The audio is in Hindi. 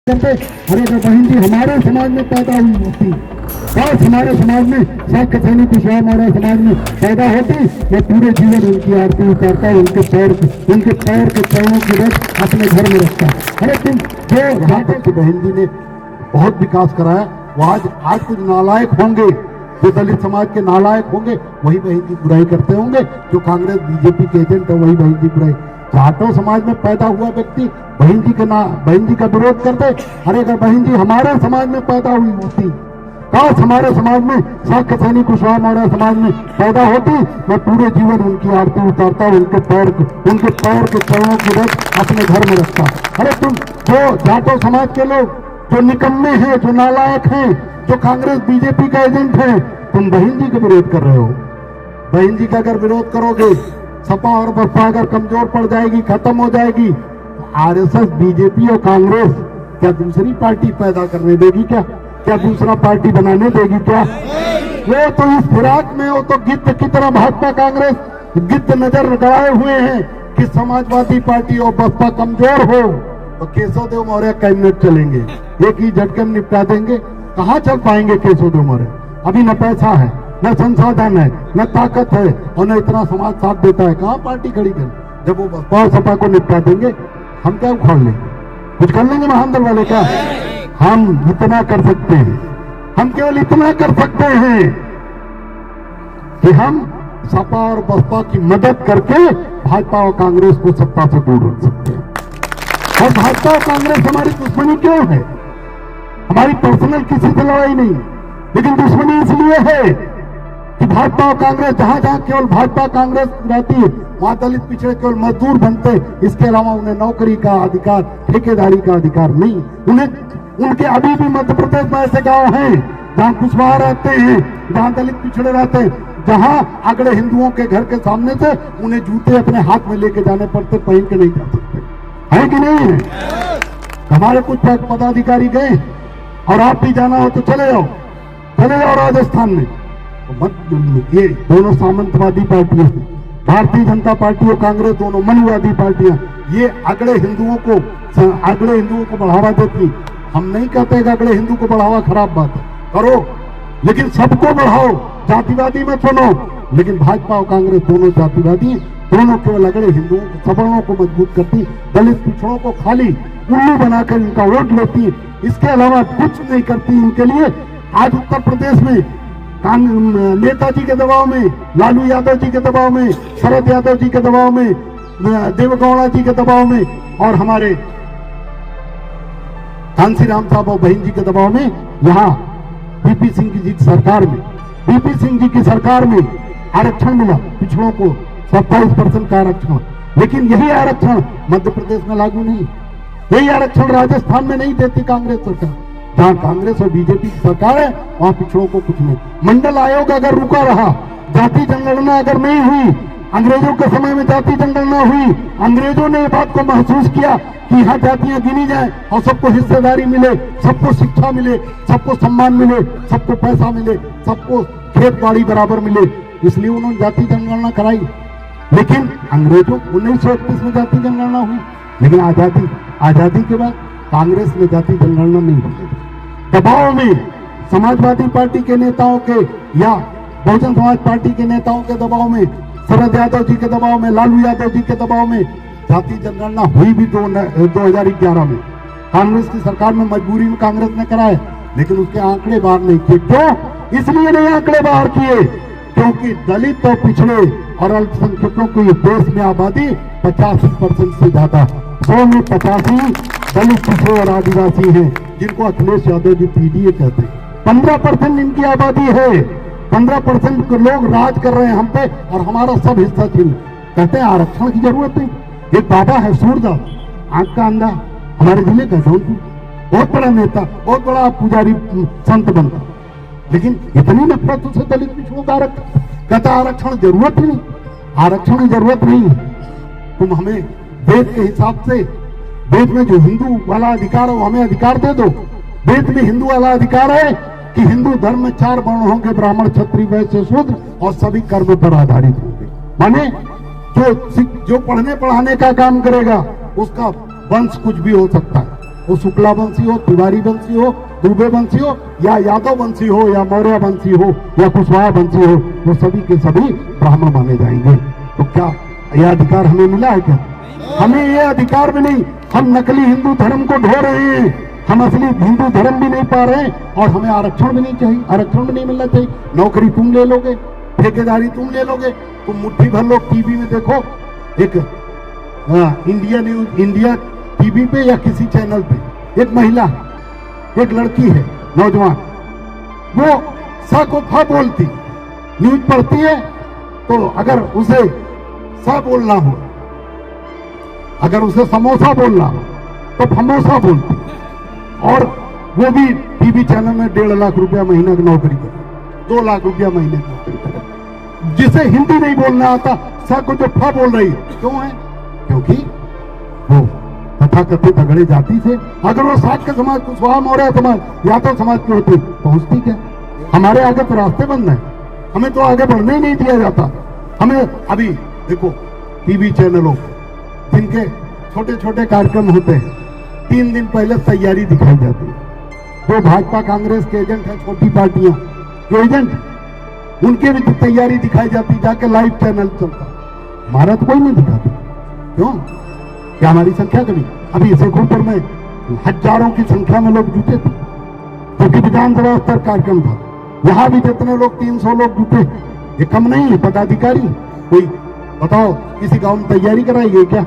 करते। अरे तो बहन जी हमारे समाज में पैदा हुई होती, बस हमारे समाज में साक्य सैनिक कुशवाहा हमारे समाज में पैदा होती, मैं पूरे जीवन उनकी आरती उतारता, उनके पैर के चरणों की रख अपने घर में रखता। अरे तुम जो यहाँ तक की बहन जी ने बहुत विकास कराया, वो आज कुछ नालायक होंगे, जो दलित समाज के नालायक होंगे वही बहन जी बुराई करते होंगे, जो कांग्रेस बीजेपी के एजेंट है वही बहन जी बुराई। जाटों समाज में पैदा हुआ व्यक्ति बहन जी का विरोध करते। अरे अगर बहन जी हमारे समाज में पैदा हुई होती, काश हमारे समाज में साक्य सैनिक कुशवाहा हमारे समाज में पैदा होती, मैं पूरे जीवन उनकी आरती उतारता, उनके पैर के चरणों की रख अपने घर में रखता। अरे तुम जो जाटों समाज के लोग जो निकम्मे हैं, जो नालायक हैं, जो कांग्रेस बीजेपी का एजेंट है, तुम बहन जी का विरोध कर रहे हो। बहन जी का अगर विरोध करोगे, सपा और बसपा अगर कमजोर पड़ जाएगी, खत्म हो जाएगी, आरएसएस बीजेपी और कांग्रेस क्या दूसरी पार्टी पैदा करने देगी? क्या दूसरा पार्टी बनाने देगी? क्या वो तो इस फिराक में, वो तो गिद्ध की तरह भाजपा कांग्रेस गिद्ध नजर गड़ाए हुए हैं कि समाजवादी पार्टी और बसपा कमजोर हो तो केशव देव मौर्य कैबिनेट चलेंगे, एक ही झटके में निपटा देंगे। कहाँ चल पाएंगे केशव देव मौर्य? अभी न पैसा है, न संसाधन है, न ताकत है, और न इतना समाज साथ देता है। कहाँ पार्टी खड़ी कर? जब वो बसपा और सपा को निपटा देंगे, हम क्या उखाड़ लेंगे? कुछ कर लेंगे महान दल वाले? क्या हम इतना कर सकते हैं? हम केवल इतना कर सकते हैं कि हम सपा और बसपा की मदद करके भाजपा और कांग्रेस को सत्ता से दूर रख सकते हैं। और भाजपा और कांग्रेस हमारी दुश्मनी क्यों है? हमारी पर्सनल किसी से लड़ाई नहीं, लेकिन दुश्मनी इसलिए है कि भाजपा और कांग्रेस जहां केवल भाजपा कांग्रेस रहती है, वहां दलित पिछड़े केवल मजदूर बनते, इसके अलावा उन्हें नौकरी का अधिकार, ठेकेदारी का अधिकार नहीं। उनके अभी भी मध्य प्रदेश में ऐसे गांव हैं जहां कुशवाहा रहते हैं, जहां दलित पिछड़े रहते हैं, जहां अगड़े हिंदुओं के घर के सामने से उन्हें जूते अपने हाथ में लेके जाने पड़ते, पहन के नहीं जा सकते। है कि नहीं है? हमारे कुछ पदाधिकारी गए, और आप भी जाना हो तो चले जाओ राजस्थान में। ये दोनों सामंतवादी पार्टियां, भारतीय जनता पार्टी और कांग्रेस दोनों मनुवादी पार्टियां, ये अगड़े हिंदुओं को बढ़ावा देती। हम नहीं कहते कि अगड़े हिंदू को बढ़ावा खराब बात है, करो, लेकिन सबको बढ़ाओ, जातिवादी मत बनो। लेकिन भाजपा और कांग्रेस दोनों जातिवादी, दोनों केवल अगड़े हिंदुओं को, सवर्णों को मजबूत करती, दलित पिछड़ों को खाली उल्लू बनाकर इनका वोट लेती, इसके अलावा कुछ नहीं करती इनके लिए। आज उत्तर प्रदेश में नेताजी के दबाव में, लालू यादव जी के दबाव में, शरद यादव जी के दबाव में, देवेगौड़ा जी के दबाव में, और हमारे कांसीराम साहब और बहन जी के दबाव में, यहाँ बीपी सिंह जी की सरकार में आरक्षण मिला पिछड़ों को, 27% का आरक्षण। लेकिन यही आरक्षण मध्य प्रदेश में लागू नहीं, यही आरक्षण राजस्थान में नहीं देती कांग्रेस सरकार। जहां कांग्रेस और बीजेपी की सरकार है वहां पिछड़ों को कुछ नहीं। मंडल आयोग अगर रुका रहा, जाति जनगणना अगर नहीं हुई, अंग्रेजों के समय में जाति जनगणना हुई, अंग्रेजों ने ये बात को महसूस किया कि यहाँ जातियां गिनी जाए और सबको हिस्सेदारी मिले, सबको शिक्षा मिले, सबको सम्मान मिले, सबको पैसा मिले, सबको खेत बाड़ी बराबर मिले, इसलिए उन्होंने जाति जनगणना कराई। लेकिन अंग्रेजों 1931 में जाति जनगणना हुई, लेकिन आजादी के बाद कांग्रेस में जाति जनगणना नहीं हुई। दबाव में समाजवादी पार्टी के नेताओं के या बहुजन समाज पार्टी के नेताओं के दबाव में, शरद यादव जी के दबाव में, लालू यादव जी के दबाव में जाति जनगणना हुई भी 2011 में। कांग्रेस की सरकार में मजबूरी में कांग्रेस ने कराया, लेकिन उसके आंकड़े बाहर नहीं किए। क्यों? इसलिए नहीं आंकड़े बाहर किए क्योंकि दलित और पिछड़े और अल्पसंख्यकों की देश में आबादी 85% से ज्यादा, 100 में 85 दलित, पिछड़े और आदिवासी हैं, जिनको अखिलेश यादव जी पीडीए कहते हैं। 15% इनकी आबादी है, 15% लोग राज कर रहे हैं हम पे, और हमारा सब हिस्सा छीन कहते हैं आरक्षण की जरूरत नहीं। एक बाबा है सूरदास, आंख का अंधा, हमारे जिले का जौनपुर, बहुत बड़ा नेता, बहुत बड़ा पुजारी संत बनता, लेकिन इतनी नफरत उसे दलित पिछड़ों का आरक्षण कहता, आरक्षण जरूरत ही नहीं, आरक्षण की जरूरत नहीं है। तुम हमें वेद के हिसाब से, वेद में जो हिंदू वाला अधिकार है वो हमें अधिकार दे दो। वेद में हिंदू वाला अधिकार है कि हिंदू धर्म में 4 वर्ण होंगे, ब्राह्मण, क्षत्रिय, वैश्य, शूद्र, और सभी कर्म पर आधारित होंगे। माने जो पढ़ने पढ़ाने का काम करेगा उसका वंश कुछ भी हो सकता है, वो शुक्ला वंशी हो, तिवारी वंशी हो, दुबे वंशी हो, या यादव वंशी हो, या मौर्य वंशी हो, या कुशवाहा वंशी हो, वो सभी के सभी ब्राह्मण माने जाएंगे। तो क्या यह अधिकार हमें मिला है क्या? हमें यह अधिकार भी नहीं। हम नकली हिंदू धर्म को ढो रहे हैं, हम असली हिंदू धर्म भी नहीं पा रहे हैं, और हमें आरक्षण भी नहीं चाहिए, आरक्षण भी नहीं मिलना चाहिए। नौकरी तुम ले लोगे, ठेकेदारी तुम ले लोगे, तुम मुट्ठी भर लोग टीवी में देखो, एक इंडिया न्यूज, इंडिया टीवी पे या किसी चैनल पे एक महिला, एक लड़की है नौजवान, वो सा को फा बोलती, न्यूज पढ़ती है, तो अगर उसे सा बोलना हो, अगर उसे समोसा बोलना हो तो फमोसा बोलती, और वो भी टीवी चैनल में 1.5 लाख रुपया महीना की नौकरी करे, 2 लाख रुपया महीने की नौकरी करे। जिसे हिंदी नहीं बोलना आता, सा को जो फा बोल रही है, क्यों है? क्योंकि वो तथाकथित अगड़े जाति से, अगर वो शाक्य समाज, कुशवाहा, मौर्य समाज, यादव समाज की होती, पहुंचती क्या? हमारे आगे तो रास्ते बंद है, हमें तो आगे बढ़ने ही नहीं दिया जाता। हमें अभी देखो टीवी चैनलों जिनके छोटे छोटे कार्यक्रम होते हैं, 3 दिन पहले तैयारी दिखाई जाती है। जो भाजपा कांग्रेस के एजेंट है, छोटी पार्टियां जो एजेंट, उनके भी तैयारी दिखाई जाती, जाके लाइव चैनल चलता। हमारा तो कोई नहीं दिखाता, क्यों? क्या हमारी संख्या कमी? अभी शेखुपुर में हजारों की संख्या में लोग जुटे थे, क्योंकि विधानसभा स्तर कार्यक्रम था। यहां भी जितने लोग 300 लोग जुटे, ये कम नहीं है। पदाधिकारी कोई बताओ, किसी गांव में तैयारी कराई गई क्या?